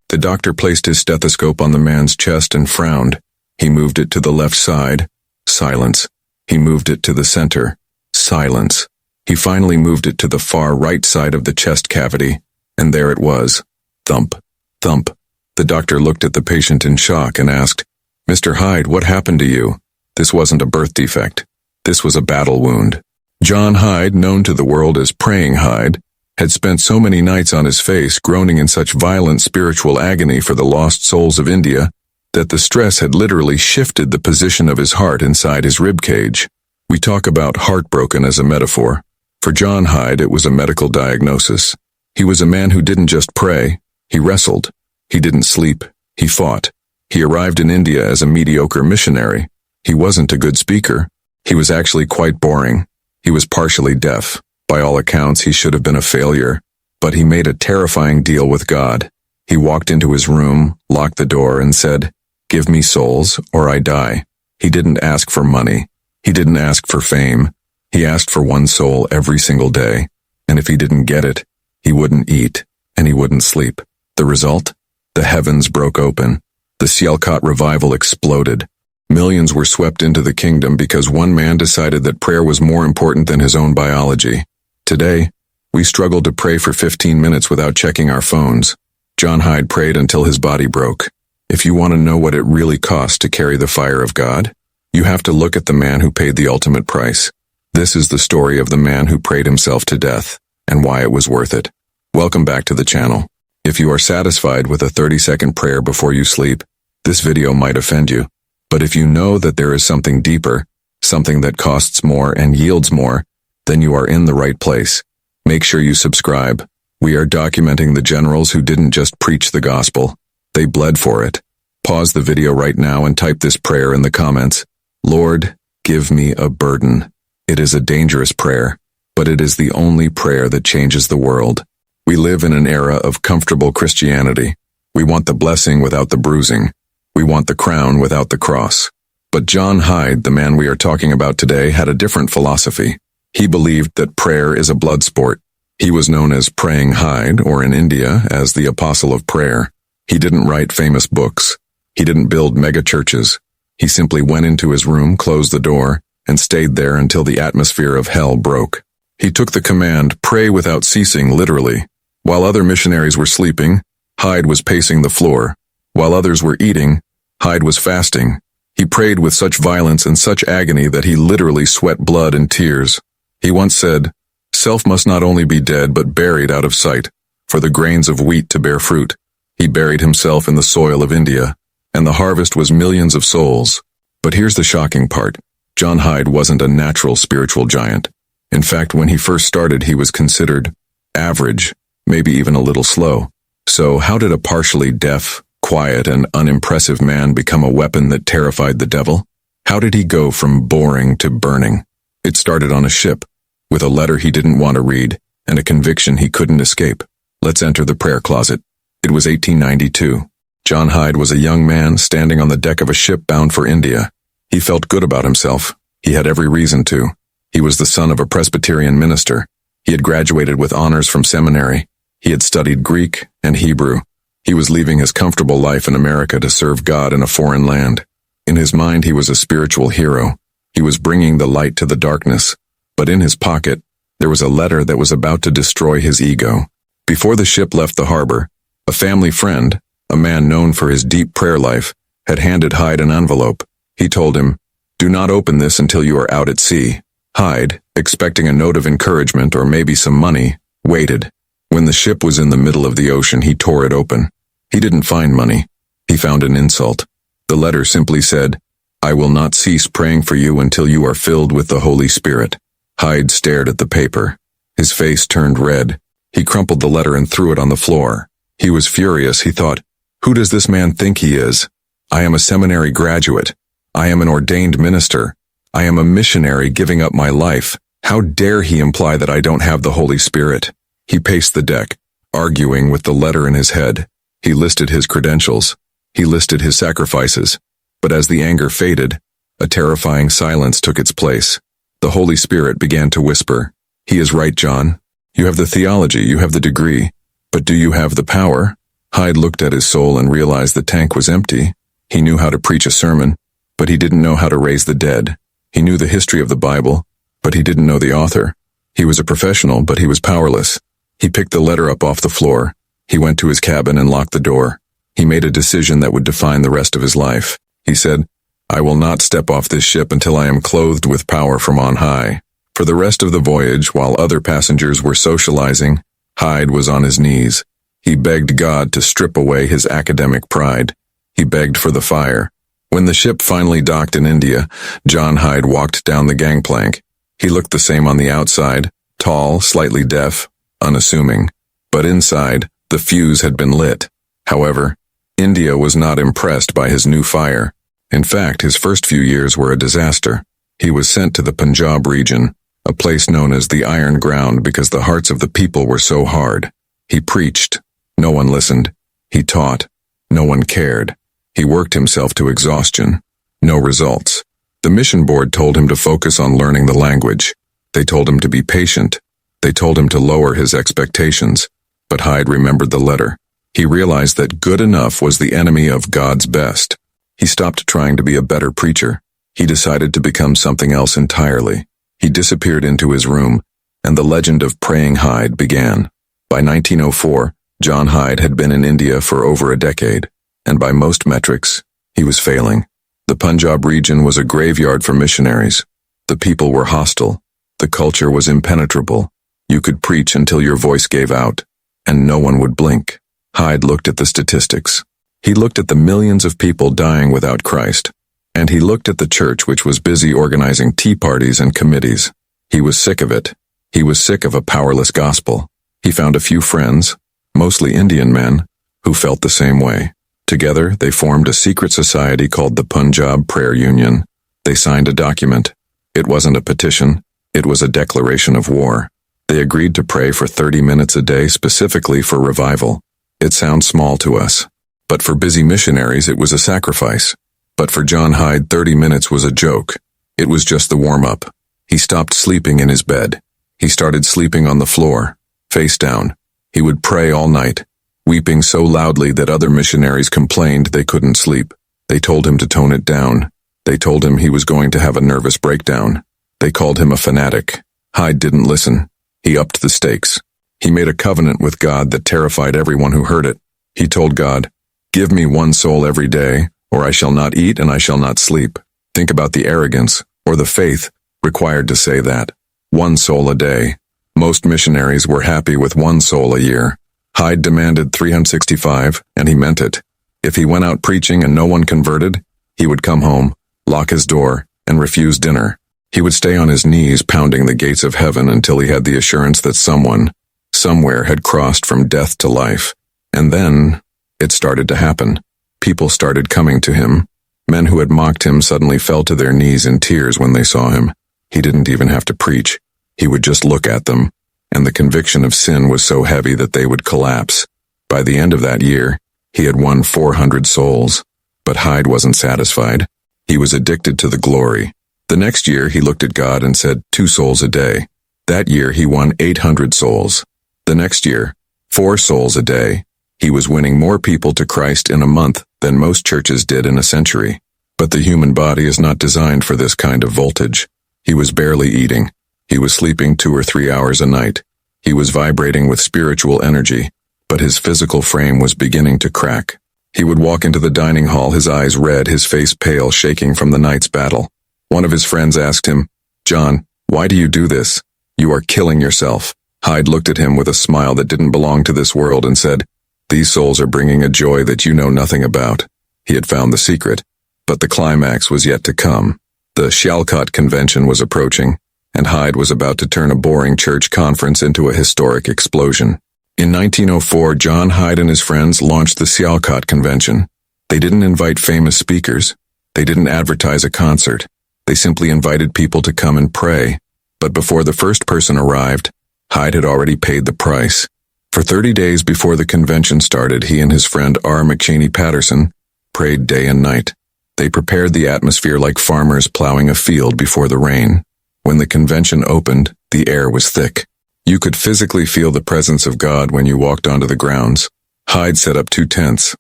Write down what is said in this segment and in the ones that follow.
The doctor placed his stethoscope on the man's chest and frowned. He moved it to the left side. Silence. He moved it to the center. Silence. He finally moved it to the far right side of the chest cavity, and there it was. Thump. Thump. The doctor looked at the patient in shock and asked, "Mr. Hyde, what happened to you?" This wasn't a birth defect. This was a battle wound. John Hyde, known to the world as Praying Hyde, had spent so many nights on his face groaning in such violent spiritual agony for the lost souls of India that the stress had literally shifted the position of his heart inside his rib cage. We talk about heartbroken as a metaphor. For John Hyde, it was a medical diagnosis. He was a man who didn't just pray, he wrestled. He didn't sleep, he fought. He arrived in India as a mediocre missionary. He wasn't a good speaker. He was actually quite boring. He was partially deaf. By all accounts, he should have been a failure. But he made a terrifying deal with God. He walked into his room, locked the door, and said, "Give me souls, or I die." He didn't ask for money. He didn't ask for fame. He asked for one soul every single day. And if he didn't get it, he wouldn't eat, and he wouldn't sleep. The result? The heavens broke open. The Sialkot revival exploded. Millions were swept into the kingdom because one man decided that prayer was more important than his own biology. Today, we struggle to pray for 15 minutes without checking our phones. John Hyde prayed until his body broke. If you want to know what it really costs to carry the fire of God, you have to look at the man who paid the ultimate price. This is the story of the man who prayed himself to death, and why it was worth it. Welcome back to the channel. If you are satisfied with a 30-second prayer before you sleep, this video might offend you. But if you know that there is something deeper, something that costs more and yields more, then you are in the right place. Make sure you subscribe. We are documenting the generals who didn't just preach the gospel. They bled for it. Pause the video right now and type this prayer in the comments. Lord, give me a burden. It is a dangerous prayer, but it is the only prayer that changes the world. We live in an era of comfortable Christianity. We want the blessing without the bruising. We want the crown without the cross. But John Hyde, the man we are talking about today, had a different philosophy. He believed that prayer is a blood sport. He was known as Praying Hyde, or in India, as the Apostle of Prayer. He didn't write famous books. He didn't build mega churches. He simply went into his room, closed the door, and stayed there until the atmosphere of hell broke. He took the command, "Pray without ceasing," literally. While other missionaries were sleeping, Hyde was pacing the floor. While others were eating, Hyde was fasting. He prayed with such violence and such agony that he literally sweat blood and tears. He once said, "Self must not only be dead but buried out of sight, for the grains of wheat to bear fruit." He buried himself in the soil of India, and the harvest was millions of souls. But here's the shocking part. John Hyde wasn't a natural spiritual giant. In fact, when he first started, he was considered average, maybe even a little slow. So how did a partially deaf, quiet, and unimpressive man become a weapon that terrified the devil? How did he go from boring to burning? It started on a ship, with a letter he didn't want to read, and a conviction he couldn't escape. Let's enter the prayer closet. It was 1892. John Hyde was a young man standing on the deck of a ship bound for India. He felt good about himself. He had every reason to. He was the son of a Presbyterian minister. He had graduated with honors from seminary. He had studied Greek and Hebrew. He was leaving his comfortable life in America to serve God in a foreign land. In his mind, he was a spiritual hero. He was bringing the light to the darkness. But in his pocket, there was a letter that was about to destroy his ego. Before the ship left the harbor, a family friend, a man known for his deep prayer life, had handed Hyde an envelope. He told him, "Do not open this until you are out at sea." Hyde, expecting a note of encouragement or maybe some money, waited. When the ship was in the middle of the ocean, he tore it open. He didn't find money. He found an insult. The letter simply said, "I will not cease praying for you until you are filled with the Holy Spirit." Hyde stared at the paper. His face turned red. He crumpled the letter and threw it on the floor. He was furious. He thought, "Who does this man think he is? I am a seminary graduate. I am an ordained minister. I am a missionary giving up my life. How dare he imply that I don't have the Holy Spirit?" He paced the deck, arguing with the letter in his head. He listed his credentials. He listed his sacrifices. But as the anger faded, a terrifying silence took its place. The Holy Spirit began to whisper, "He is right, John. You have the theology, you have the degree. But do you have the power? Hyde looked at his soul and realized the tank was empty. He knew how to preach a sermon, but he didn't know how to raise the dead. He knew the history of the Bible, but he didn't know the author. He was a professional, but he was powerless. He picked the letter up off the floor. He went to his cabin and locked the door. He made a decision that would define the rest of his life. He said, "I will not step off this ship until I am clothed with power from on high." For the rest of the voyage, while other passengers were socializing, Hyde was on his knees. He begged God to strip away his academic pride. He begged for the fire. When the ship finally docked in India, John Hyde walked down the gangplank. He looked the same on the outside, tall, slightly deaf, unassuming. But inside, the fuse had been lit. However, India was not impressed by his new fire. In fact, his first few years were a disaster. He was sent to the Punjab region, a place known as the Iron Ground because the hearts of the people were so hard. He preached. No one listened. He taught. No one cared. He worked himself to exhaustion. No results. The mission board told him to focus on learning the language. They told him to be patient. They told him to lower his expectations. But Hyde remembered the letter. He realized that good enough was the enemy of God's best. He stopped trying to be a better preacher. He decided to become something else entirely. He disappeared into his room, and the legend of Praying Hyde began. By 1904, John Hyde had been in India for over a decade, and by most metrics, he was failing. The Punjab region was a graveyard for missionaries. The people were hostile. The culture was impenetrable. You could preach until your voice gave out, and no one would blink. Hyde looked at the statistics. He looked at the millions of people dying without Christ, and he looked at the church which was busy organizing tea parties and committees. He was sick of it. He was sick of a powerless gospel. He found a few friends, mostly Indian men, who felt the same way. Together, they formed a secret society called the Punjab Prayer Union. They signed a document. It wasn't a petition. It was a declaration of war. They agreed to pray for 30 minutes a day specifically for revival. It sounds small to us, but for busy missionaries it was a sacrifice. But for John Hyde, 30 minutes was a joke. It was just the warm-up. He stopped sleeping in his bed. He started sleeping on the floor, face down. He would pray all night, weeping so loudly that other missionaries complained they couldn't sleep. They told him to tone it down. They told him he was going to have a nervous breakdown. They called him a fanatic. Hyde didn't listen. He upped the stakes. He made a covenant with God that terrified everyone who heard it. He told God, "Give me one soul every day, or I shall not eat and I shall not sleep." Think about the arrogance, or the faith, required to say that. One soul a day. Most missionaries were happy with one soul a year. Hyde demanded 365, and he meant it. If he went out preaching and no one converted, he would come home, lock his door, and refuse dinner. He would stay on his knees pounding the gates of heaven until he had the assurance that someone, somewhere had crossed from death to life. And then, it started to happen. People started coming to him. Men who had mocked him suddenly fell to their knees in tears when they saw him. He didn't even have to preach. He would just look at them, and the conviction of sin was so heavy that they would collapse. By the end of that year, he had won 400 souls. But Hyde wasn't satisfied. He was addicted to the glory. The next year, he looked at God and said, 2 souls a day. That year, he won 800 souls. The next year, 4 souls a day. He was winning more people to Christ in a month than most churches did in a century. But the human body is not designed for this kind of voltage. He was barely eating. He was sleeping 2 or 3 hours a night. He was vibrating with spiritual energy, but his physical frame was beginning to crack. He would walk into the dining hall, his eyes red, his face pale, shaking from the night's battle. One of his friends asked him, "John, why do you do this? You are killing yourself." Hyde looked at him with a smile that didn't belong to this world and said, "These souls are bringing a joy that you know nothing about." He had found the secret, but the climax was yet to come. The Sialkot convention was approaching, and Hyde was about to turn a boring church conference into a historic explosion. In 1904, John Hyde and his friends launched the Sialkot convention. They didn't invite famous speakers. They didn't advertise a concert. They simply invited people to come and pray. But before the first person arrived, Hyde had already paid the price. For 30 days before the convention started, he and his friend R. McChaney Patterson prayed day and night. They prepared the atmosphere like farmers plowing a field before the rain. When the convention opened, the air was thick. You could physically feel the presence of God when you walked onto the grounds. Hyde set up 2 tents.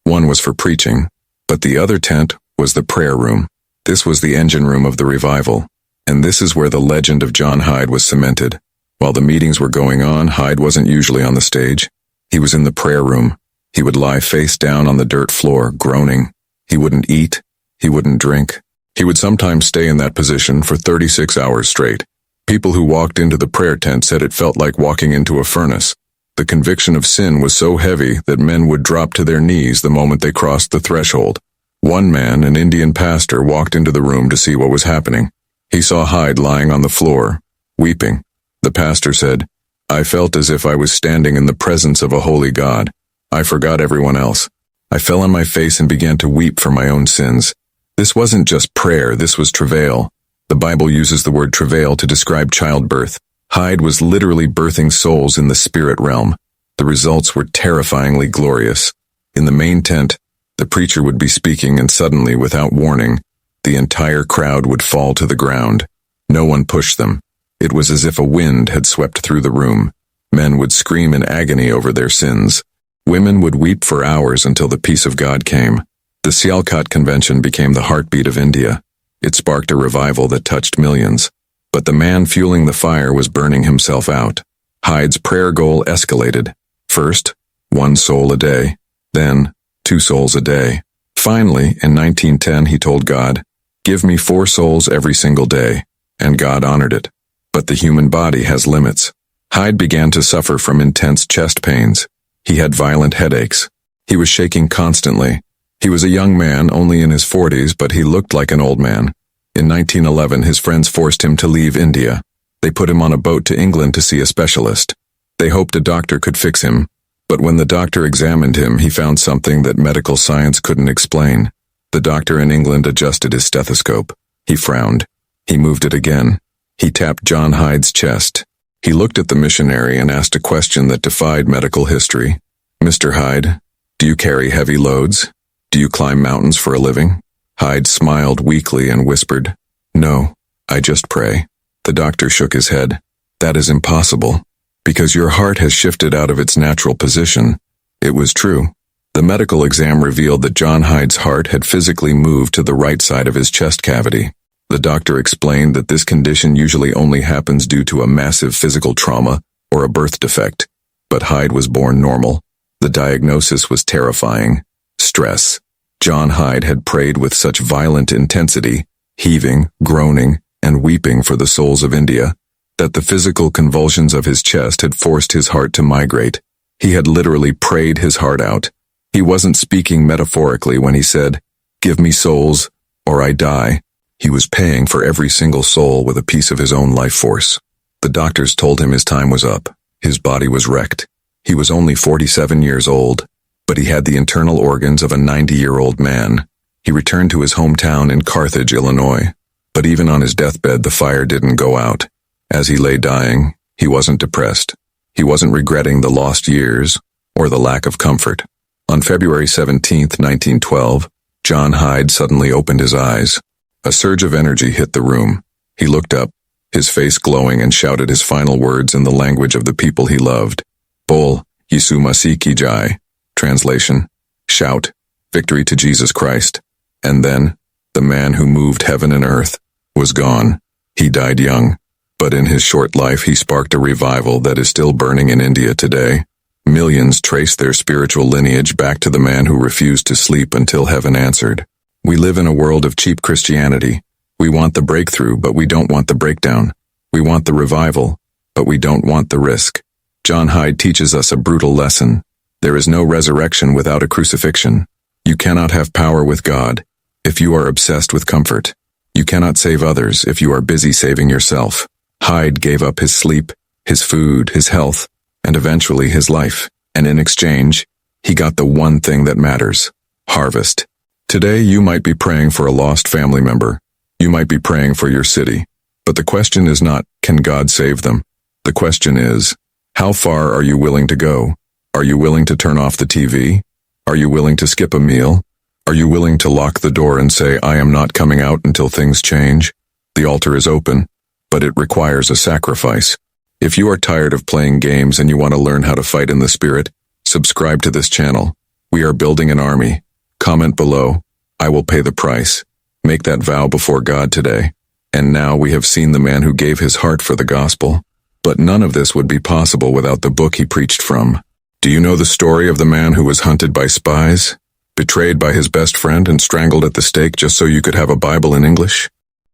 One was for preaching, but the other tent was the prayer room. This was the engine room of the revival, and this is where the legend of John Hyde was cemented. While the meetings were going on, Hyde wasn't usually on the stage. He was in the prayer room. He would lie face down on the dirt floor, groaning. He wouldn't eat. He wouldn't drink. He would sometimes stay in that position for 36 hours straight. People who walked into the prayer tent said it felt like walking into a furnace. The conviction of sin was so heavy that men would drop to their knees the moment they crossed the threshold. One man, an Indian pastor, walked into the room to see what was happening. He saw Hyde lying on the floor, weeping. The pastor said, "I felt as if I was standing in the presence of a holy God. I forgot everyone else. I fell on my face and began to weep for my own sins." This wasn't just prayer, this was travail. The Bible uses the word travail to describe childbirth. Hyde was literally birthing souls in the spirit realm. The results were terrifyingly glorious. In the main tent, the preacher would be speaking, and suddenly, without warning, the entire crowd would fall to the ground. No one pushed them. It was as if a wind had swept through the room. Men would scream in agony over their sins. Women would weep for hours until the peace of God came. The Sialkot Convention became the heartbeat of India. It sparked a revival that touched millions. But the man fueling the fire was burning himself out. Hyde's prayer goal escalated. First, 1 soul a day. Then, 2 souls a day. Finally, in 1910, he told God, "Give me 4 souls every single day." And God honored it. But the human body has limits. Hyde began to suffer from intense chest pains. He had violent headaches. He was shaking constantly. He was a young man, only in his 40s, but he looked like an old man. In 1911, his friends forced him to leave India. They put him on a boat to England to see a specialist. They hoped a doctor could fix him, but when the doctor examined him, he found something that medical science couldn't explain. The doctor in England adjusted his stethoscope. He frowned. He moved it again. He tapped John Hyde's chest. He looked at the missionary and asked a question that defied medical history. "Mr. Hyde, do you carry heavy loads? Do you climb mountains for a living?" Hyde smiled weakly and whispered, "No, I just pray." The doctor shook his head. "That is impossible, because your heart has shifted out of its natural position." It was true. The medical exam revealed that John Hyde's heart had physically moved to the right side of his chest cavity. The doctor explained that this condition usually only happens due to a massive physical trauma or a birth defect. But Hyde was born normal. The diagnosis was terrifying. Stress. John Hyde had prayed with such violent intensity, heaving, groaning, and weeping for the souls of India, that the physical convulsions of his chest had forced his heart to migrate. He had literally prayed his heart out. He wasn't speaking metaphorically when he said, "Give me souls, or I die." He was paying for every single soul with a piece of his own life force. The doctors told him his time was up. His body was wrecked. He was only 47 years old, but he had the internal organs of a 90-year-old man. He returned to his hometown in Carthage, Illinois. But even on his deathbed, the fire didn't go out. As he lay dying, he wasn't depressed. He wasn't regretting the lost years or the lack of comfort. On February 17, 1912, John Hyde suddenly opened his eyes. A surge of energy hit the room. He looked up, his face glowing, and shouted his final words in the language of the people he loved. Bol, Yisu Masih ki jai. Translation, shout, victory to Jesus Christ. And then, the man who moved heaven and earth was gone. He died young, but in his short life he sparked a revival that is still burning in India today. Millions trace their spiritual lineage back to the man who refused to sleep until heaven answered. We live in a world of cheap Christianity. We want the breakthrough, but we don't want the breakdown. We want the revival, but we don't want the risk. John Hyde teaches us a brutal lesson. There is no resurrection without a crucifixion. You cannot have power with God if you are obsessed with comfort. You cannot save others if you are busy saving yourself. Hyde gave up his sleep, his food, his health, and eventually his life. And in exchange, he got the one thing that matters: harvest. Today you might be praying for a lost family member. You might be praying for your city. But the question is not, can God save them? The question is, how far are you willing to go? Are you willing to turn off the TV? Are you willing to skip a meal? Are you willing to lock the door and say, "I am not coming out until things change"? The altar is open, but it requires a sacrifice. If you are tired of playing games and you want to learn how to fight in the spirit, Subscribe to this channel. We are building an army. Comment below. I will pay the price. Make that vow before God today. And now we have seen the man who gave his heart for the gospel. But none of this would be possible without the book he preached from. Do you know the story of the man who was hunted by spies, betrayed by his best friend, and strangled at the stake just so you could have a Bible in English?